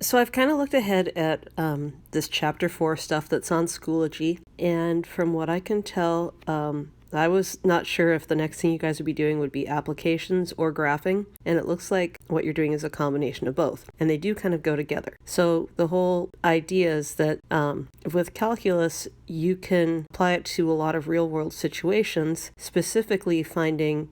So I've kind of looked ahead at this chapter 4 stuff that's on Schoology, and from what I can tell, I was not sure if the next thing you guys would be doing would be applications or graphing, and it looks like what you're doing is a combination of both, and they do kind of go together. So the whole idea is that with calculus, you can apply it to a lot of real-world situations, specifically finding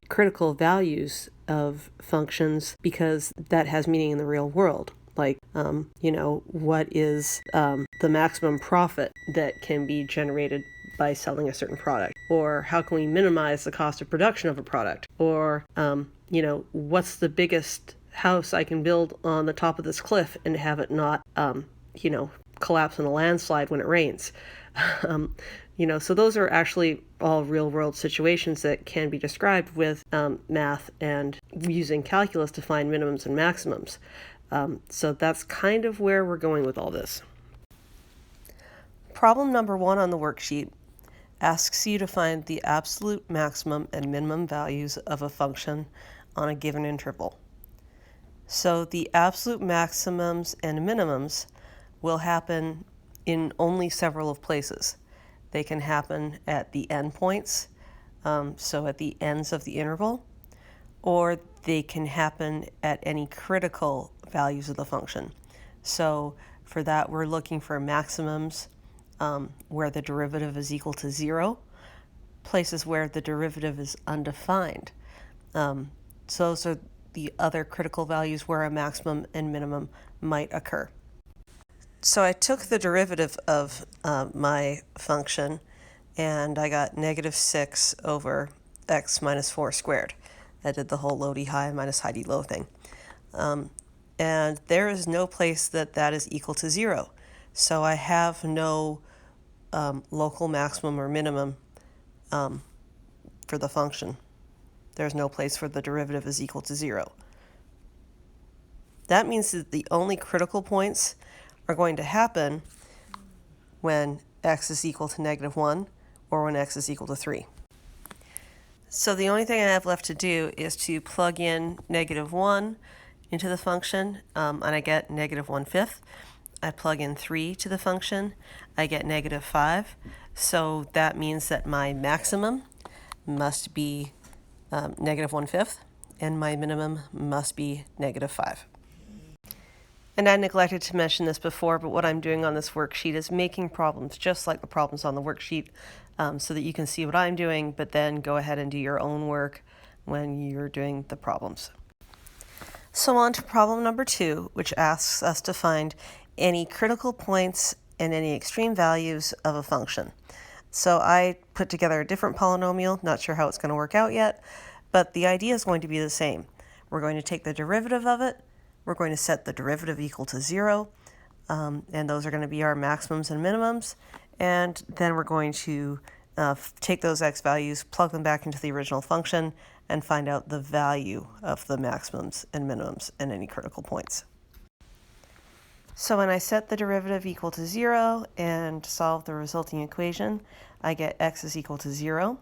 critical values of functions because that has meaning in the real world. Like, what is the maximum profit that can be generated by selling a certain product? Or how can we minimize the cost of production of a product? Or, what's the biggest house I can build on the top of this cliff and have it not, collapse in a landslide when it rains? So those are actually all real world situations that can be described with math and using calculus to find minimums and maximums. So that's kind of where we're going with all this. Problem number 1 on the worksheet asks you to find the absolute maximum and minimum values of a function on a given interval. So the absolute maximums and minimums will happen in only several of places. They can happen at the endpoints, so at the ends of the interval, or they can happen at any critical values of the function. So for that, we're looking for maximums where the derivative is equal to 0, places where the derivative is undefined. So those are the other critical values where a maximum and minimum might occur. So I took the derivative of my function, and I got -6 over x minus 4 squared. I did the whole low d high minus high d low thing. And there is no place that is equal to 0. So I have no local maximum or minimum for the function. There's no place where the derivative is equal to 0. That means that the only critical points are going to happen when x is equal to -1 or when x is equal to 3. So the only thing I have left to do is to plug in -1 into the function, and I get -1/5. I plug in 3 to the function, I get -5. So that means that my maximum must be -1/5, and my minimum must be -5. And I neglected to mention this before, but what I'm doing on this worksheet is making problems just like the problems on the worksheet, so that you can see what I'm doing, but then go ahead and do your own work when you're doing the problems. So on to problem number 2, which asks us to find any critical points and any extreme values of a function. So I put together a different polynomial, not sure how it's going to work out yet, but the idea is going to be the same. We're going to take the derivative of it, we're going to set the derivative equal to 0, and those are going to be our maximums and minimums, and then we're going to take those x values, plug them back into the original function, and find out the value of the maximums and minimums and any critical points. So when I set the derivative equal to 0 and solve the resulting equation, I get x is equal to 0,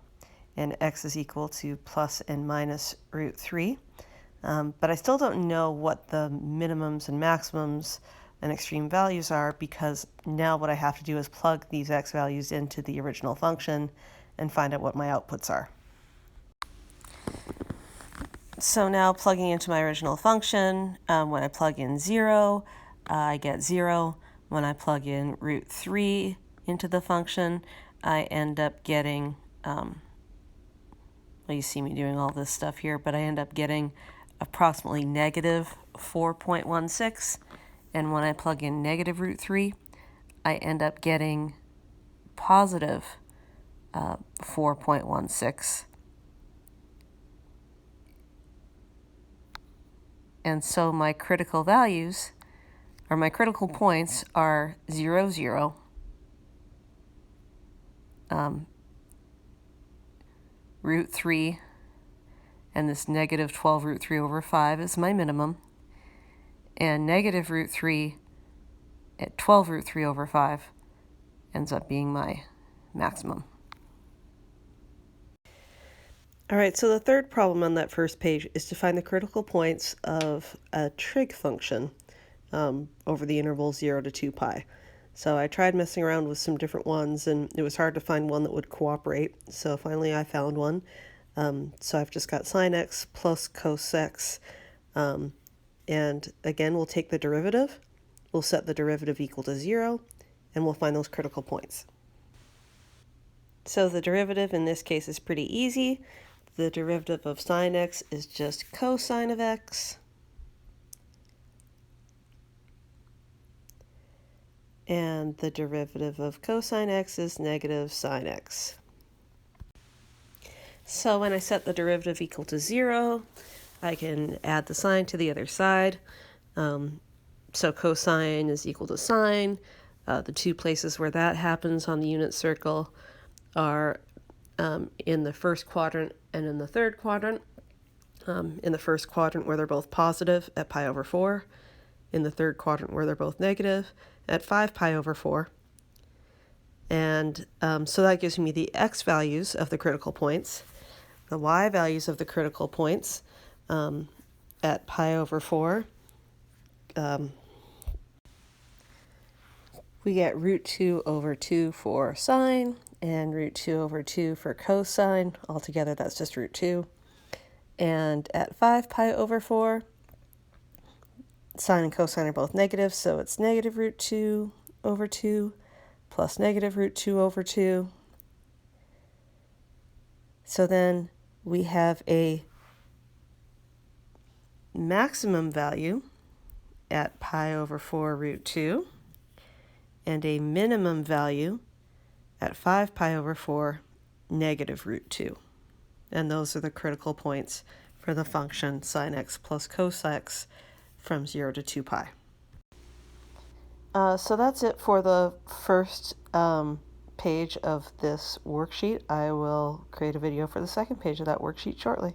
and x is equal to plus and minus root 3. But I still don't know what the minimums and maximums and extreme values are, because now what I have to do is plug these x values into the original function and find out what my outputs are. So now plugging into my original function, when I plug in 0, I get 0. When I plug in root 3 into the function, I end up getting, well, you see me doing all this stuff here, but I end up getting approximately -4.16. And when I plug in negative root 3, I end up getting positive 4.16. And so my critical values, or my critical points, are 0, 0, root 3, and this negative 12 root 3 over 5 is my minimum, and negative root 3 at 12 root 3 over 5 ends up being my maximum. All right, so the third problem on that first page is to find the critical points of a trig function over the interval 0 to 2 pi. So I tried messing around with some different ones, and it was hard to find one that would cooperate. So finally I found one. So I've just got sine x plus cos x. And again, we'll take the derivative. We'll set the derivative equal to 0, and we'll find those critical points. So the derivative in this case is pretty easy. The derivative of sine x is just cosine of x. And the derivative of cosine x is negative sine x. So when I set the derivative equal to 0, I can add the sine to the other side. So cosine is equal to sine. The two places where that happens on the unit circle are in the first quadrant and in the third quadrant. In the first quadrant where they're both positive at pi over 4. In the third quadrant where they're both negative at 5 pi over 4. And so that gives me the x values of the critical points. The y values of the critical points at pi over 4. We get root 2 over 2 for sine and root 2 over 2 for cosine. Altogether, that's just root 2. And at 5 pi over 4, sine and cosine are both negative, so it's negative root 2 over 2 plus negative root 2 over 2. So then we have a maximum value at pi over 4 root 2 and a minimum value at 5 pi over 4 negative root 2. And those are the critical points for the function sine x plus cos x from 0 to 2 pi. So that's it for the first page of this worksheet. I will create a video for the second page of that worksheet shortly.